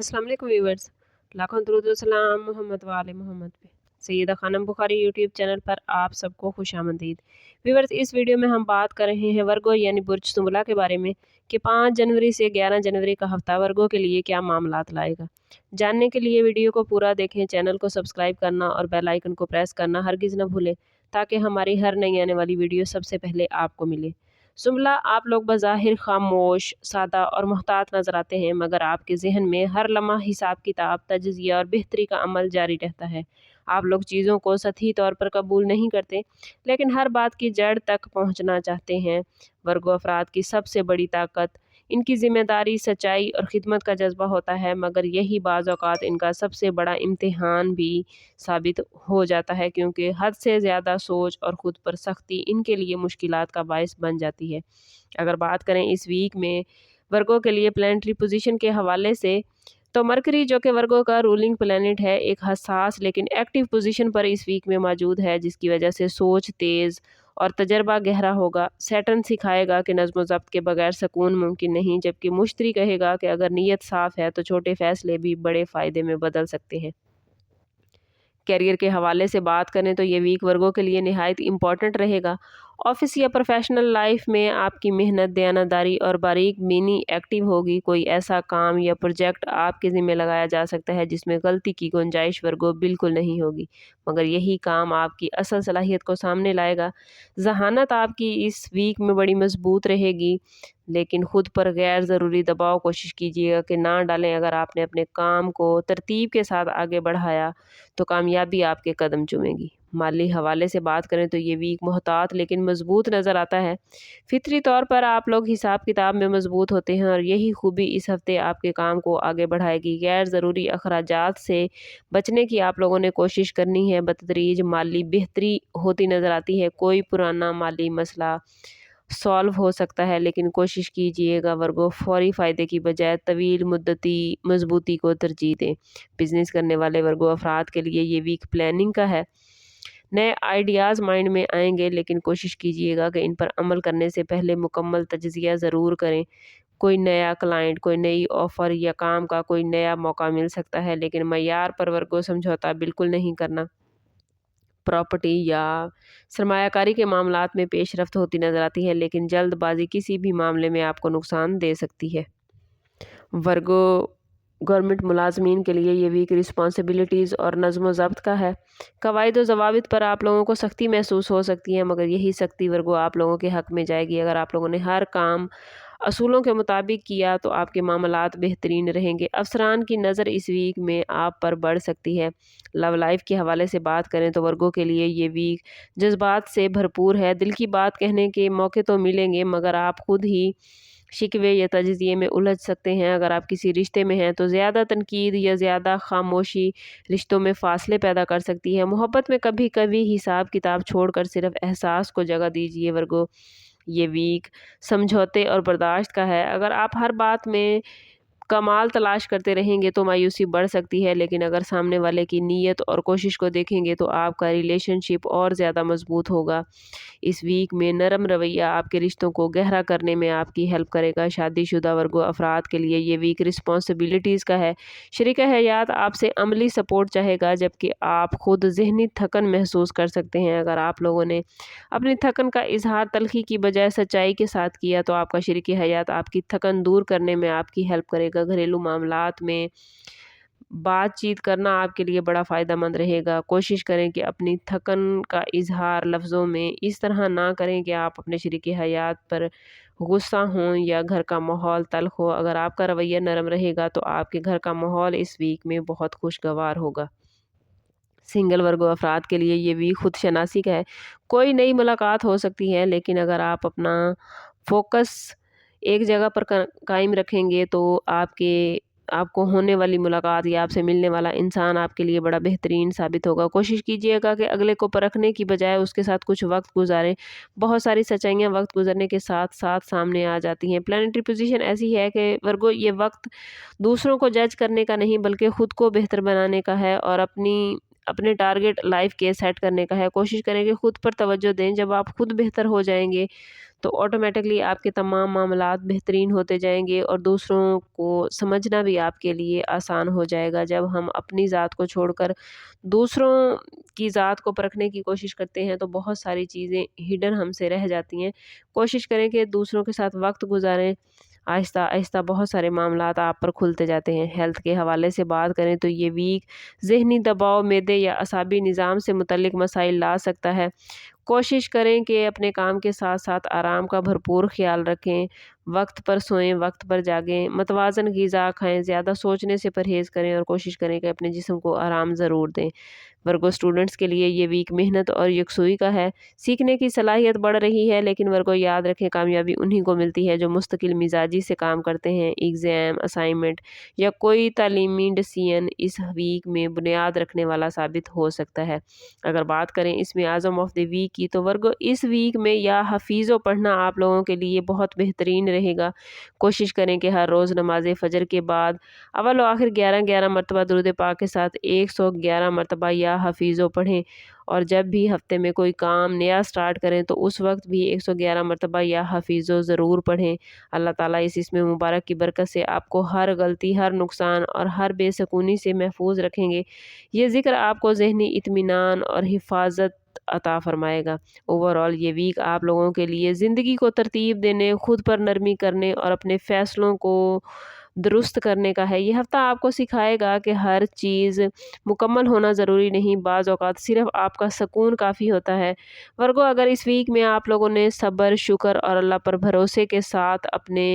अस्सलाम वालेकुम व्यूवर्स। लाखों दुरूद व सलाम मोहम्मद वाले मोहम्मद पे। सैयदा खानम बुखारी यूट्यूब चैनल पर आप सबको खुशामदीद। व्यूवर्स, इस वीडियो में हम बात कर रहे हैं वर्गो यानी बुर्ज सुंबला के बारे में कि 5 जनवरी से 11 जनवरी का हफ्ता वर्गो के लिए क्या मामलात लाएगा। जानने के लिए वीडियो को पूरा देखें, चैनल को सब्सक्राइब करना और बेल आइकन को प्रेस करना हरगिज़ न भूलें ताकि हमारी हर नई आने वाली वीडियो सबसे पहले आपको मिले। सुंबला आप लोग बज़ाहिर खामोश, सादा और मुहतात नज़र आते हैं, मगर आपके ज़हन में हर लम्हा हिसाब किताब, तजज़िया और बेहतरी का अमल जारी रहता है। आप लोग चीज़ों को सतही तौर पर कबूल नहीं करते, लेकिन हर बात की जड़ तक पहुँचना चाहते हैं। वर्गो अफराद की सबसे बड़ी ताकत इनकी ज़िम्मेदारी, सच्चाई और ख़िदमत का जज्बा होता है, मगर यही बाज़ औक़ात इनका सबसे बड़ा इम्तिहान भी साबित हो जाता है, क्योंकि हद से ज़्यादा सोच और ख़ुद पर सख्ती इनके लिए मुश्किलात का बायस बन जाती है। अगर बात करें इस वीक में वर्गो के लिए प्लैनेटरी पोजीशन के हवाले से, तो मरकरी जो कि वर्गो का रूलिंग प्लैनेट है, एक हसास लेकिन एक्टिव पोजीशन पर इस वीक में मौजूद है, जिसकी वजह से सोच तेज़ और तजर्बा गहरा होगा। सैटर्न सिखाएगा कि नज़्म व ज़ब्त के बगैर सुकून मुमकिन नहीं, जबकि मुश्तरी कहेगा कि अगर नीयत साफ़ है तो छोटे फ़ैसले भी बड़े फ़ायदे में बदल सकते हैं। कैरियर के हवाले से बात करें तो ये वीक वर्गों के लिए निहायत इम्पॉर्टेंट रहेगा। ऑफिस या प्रोफेशनल लाइफ में आपकी मेहनत, दयानतदारी और बारीक बीनी एक्टिव होगी। कोई ऐसा काम या प्रोजेक्ट आपके ज़िम्मे लगाया जा सकता है जिसमें गलती की गुंजाइश वर्गों बिल्कुल नहीं होगी, मगर यही काम आपकी असल सलाहियत को सामने लाएगा। ज़हानत आपकी इस वीक में बड़ी मजबूत रहेगी, लेकिन ख़ुद पर गैर ज़रूरी दबाव कोशिश कीजिएगा कि ना डालें। अगर आपने अपने काम को तरतीब के साथ आगे बढ़ाया तो कामयाबी आपके कदम चूमेगी। माली हवाले से बात करें तो ये वीक मोहतात लेकिन मजबूत नज़र आता है। फितरी तौर पर आप लोग हिसाब किताब में मजबूत होते हैं और यही खूबी इस हफ्ते आपके काम को आगे बढ़ाएगी। गैर ज़रूरी अखराजात से बचने की आप लोगों ने कोशिश करनी है। बतदरीज माली बेहतरी होती नज़र आती है। कोई पुराना माली मसला सॉल्व हो सकता है, लेकिन कोशिश कीजिएगा वर्गो फौरी फ़ायदे की बजाय तवील मुद्दती मजबूती को तरजीह दें। बिज़नेस करने वाले वर्गो अफराद के लिए ये वीक प्लानिंग का है। नए आइडियाज़ माइंड में आएंगे, लेकिन कोशिश कीजिएगा कि इन पर अमल करने से पहले मुकम्मल तजज़िया ज़रूर करें। कोई नया क्लाइंट, कोई नई ऑफ़र या काम का कोई नया मौका मिल सकता है, लेकिन मयार पर वर्गो समझौता बिल्कुल नहीं करना। प्रॉपर्टी या सरमायाकारी के मामलात में पेशरफ्त होती नज़र आती है, लेकिन जल्दबाजी किसी भी मामले में आपको नुकसान दे सकती है। वर्गो गवर्नमेंट मुलाजमीन के लिए ये वीक रिस्पॉन्सिबिलिटीज़ और नज़्म व ज़ब्त का है। कवायद व ज़वाबित पर आप लोगों को सख्ती महसूस हो सकती है, मगर यही सख्ती वर्गो आप लोगों के हक़ में जाएगी। अगर आप लोगों ने हर काम असूलों के मुताबिक किया तो आपके मामलात बेहतरीन रहेंगे। अफसरान की नज़र इस वीक में आप पर बढ़ सकती है। लव लाइफ के हवाले से बात करें तो वर्गों के लिए ये वीक जज्बात से भरपूर है। दिल की बात कहने के मौके तो मिलेंगे, मगर आप खुद ही शिकवे या तजज़िये में उलझ सकते हैं। अगर आप किसी रिश्ते में हैं तो ज़्यादा तनकीद या ज़्यादा खामोशी रिश्तों में फ़ासले पैदा कर सकती है। मोहब्बत में कभी कभी हिसाब किताब छोड़कर सिर्फ एहसास को जगह दीजिए। वर्गो ये वीक समझौते और बर्दाश्त का है। अगर आप हर बात में कमाल तलाश करते रहेंगे तो मायूसी बढ़ सकती है, लेकिन अगर सामने वाले की नीयत और कोशिश को देखेंगे तो आपका रिलेशनशिप और ज़्यादा मजबूत होगा। इस वीक में नरम रवैया आपके रिश्तों को गहरा करने में आपकी हेल्प करेगा। शादीशुदा वर्गो अफराद के लिए ये वीक रिस्पॉन्सिबिलिटीज़ का है। शरीक हयात आपसे अमली सपोर्ट चाहेगा, जबकि आप खुद ज़हनी थकन महसूस कर सकते हैं। अगर आप लोगों ने अपनी थकन का इजहार तलखी की बजाय सच्चाई के साथ किया तो आपका शरीक हयात आपकी थकन दूर करने में आपकी हेल्प करेगा। घरेलू मामलात में बातचीत करना आपके लिए बड़ा फ़ायदेमंद रहेगा। कोशिश करें कि अपनी थकन का इजहार लफ्ज़ों में इस तरह ना करें कि आप अपने शरीक हयात पर गुस्सा हों या घर का माहौल तल्ख़ हो। अगर आपका रवैया नरम रहेगा तो आपके घर का माहौल इस वीक में बहुत खुशगवार होगा। सिंगल वर्गो अफराद के लिए ये वीक खुद शनासी का है। कोई नई मुलाकात हो सकती है, लेकिन अगर आप अपना फोकस एक जगह पर कायम रखेंगे तो आपको होने वाली मुलाकात या आपसे मिलने वाला इंसान आपके लिए बड़ा बेहतरीन साबित होगा। कोशिश कीजिएगा कि अगले को परखने की बजाय उसके साथ कुछ वक्त गुजारें। बहुत सारी सच्चाइयाँ वक्त गुजरने के साथ साथ सामने आ जाती हैं। प्लानिटरी पोजीशन ऐसी है कि वर्गो ये वक्त दूसरों को जज करने का नहीं, बल्कि ख़ुद को बेहतर बनाने का है और अपने टारगेट लाइफ के सेट करने का है। कोशिश करें कि खुद पर तवज्जो दें। जब आप खुद बेहतर हो जाएंगे تو آٹومیٹکلی آپ کے تمام معاملات بہترین ہوتے جائیں گے اور دوسروں کو سمجھنا بھی آپ کے لیے آسان ہو جائے گا۔ جب ہم اپنی ذات کو چھوڑ کر دوسروں کی ذات کو پرکھنے کی کوشش کرتے ہیں تو بہت ساری چیزیں ہڈن ہم سے رہ جاتی ہیں۔ کوشش کریں کہ دوسروں کے ساتھ وقت گزاریں، آہستہ آہستہ بہت سارے معاملات آپ پر کھلتے جاتے ہیں۔ ہیلتھ کے حوالے سے بات کریں تو یہ ویک ذہنی دباؤ، معدے یا اعصابی نظام سے متعلق مسائل لا سکتا ہے۔ کوشش کریں کہ اپنے کام کے ساتھ ساتھ آرام کا بھرپور خیال رکھیں، وقت پر سوئیں، وقت پر جاگیں، متوازن غذا کھائیں، زیادہ سوچنے سے پرہیز کریں اور کوشش کریں کہ اپنے جسم کو آرام ضرور دیں۔ ورگو اسٹوڈنٹس کے لیے یہ ویک محنت اور یکسوئی کا ہے۔ سیکھنے کی صلاحیت بڑھ رہی ہے، لیکن ورگو یاد رکھیں کامیابی انہی کو ملتی ہے جو مستقل مزاجی سے کام کرتے ہیں۔ ایگزام، اسائنمنٹ یا کوئی تعلیمی ڈسیزن اس ویک میں بنیاد رکھنے والا ثابت ہو سکتا ہے۔ اگر بات کریں اسم اعظم آف دی ویک کی تو ورگو اس ویک میں یا حفیظ پڑھنا آپ لوگوں کے لیے بہت بہترین رہے گا۔ کوشش کریں کہ ہر روز نماز فجر کے بعد اول و آخر 11 مرتبہ درود پاک کے ساتھ 111 مرتبہ یا حفیظ پڑھیں، اور جب بھی ہفتے میں کوئی کام نیا سٹارٹ کریں تو اس وقت بھی 111 مرتبہ یا حفیظ ضرور پڑھیں۔ اللہ تعالیٰ اس اسم مبارک کی برکت سے آپ کو ہر غلطی، ہر نقصان اور ہر بے سکونی سے محفوظ رکھیں گے۔ یہ ذکر آپ کو ذہنی اطمینان اور حفاظت عطا فرمائے گا۔ اوورآل یہ ویک آپ لوگوں کے لیے زندگی کو ترتیب دینے، خود پر نرمی کرنے اور اپنے فیصلوں کو درست کرنے کا ہے۔ یہ ہفتہ آپ کو سکھائے گا کہ ہر چیز مکمل ہونا ضروری نہیں، بعض اوقات صرف آپ کا سکون کافی ہوتا ہے۔ ورگو اگر اس ویک میں آپ لوگوں نے صبر، شکر اور اللہ پر بھروسے کے ساتھ اپنے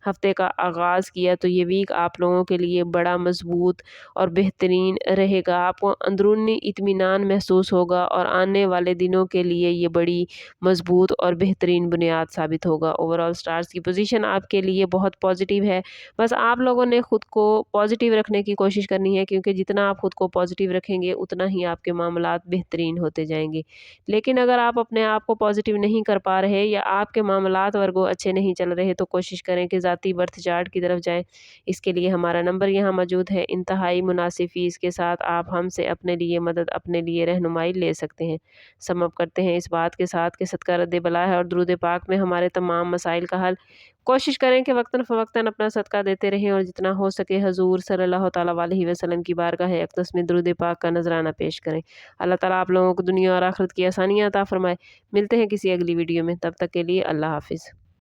ہفتے کا آغاز کیا تو یہ ویک آپ لوگوں کے لیے بڑا مضبوط اور بہترین رہے گا۔ آپ کو اندرونی اطمینان محسوس ہوگا اور آنے والے دنوں کے لیے یہ بڑی مضبوط اور بہترین بنیاد ثابت ہوگا۔ اوورآل سٹارز کی پوزیشن آپ کے لیے بہت پازیٹیو ہے۔ بس آپ لوگوں نے خود کو پازیٹیو رکھنے کی کوشش کرنی ہے، کیونکہ جتنا آپ خود کو پازیٹیو رکھیں گے اتنا ہی آپ کے معاملات بہترین ہوتے جائیں گے۔ لیکن اگر آپ اپنے آپ کو پازیٹیو نہیں کر پا رہے یا آپ کے معاملات ورگو اچھے نہیں چل رہے تو کوشش کریں کہ ذاتی برتھ چارٹ کی طرف جائیں۔ اس کے لیے ہمارا نمبر یہاں موجود ہے، انتہائی مناسب فیس کے ساتھ آپ ہم سے اپنے لیے مدد، اپنے لیے رہنمائی لے سکتے ہیں۔ سم اپ کرتے ہیں اس بات کے ساتھ کہ صدقہ رد بلا ہے اور درود پاک میں ہمارے تمام مسائل کا حل۔ کوشش کریں کہ وقتاً فوقتاً اپنا صدقہ دیتے رہیں اور جتنا ہو سکے حضور صلی اللہ تعالیٰ علیہ وسلم کی بارگاہ اقدس میں درود پاک کا نذرانہ پیش کریں۔ اللہ تعالیٰ آپ لوگوں کو دنیا اور آخرت کی آسانیاں عطا فرمائے۔ ملتے ہیں کسی اگلی ویڈیو میں، تب تک کے لیے اللہ حافظ۔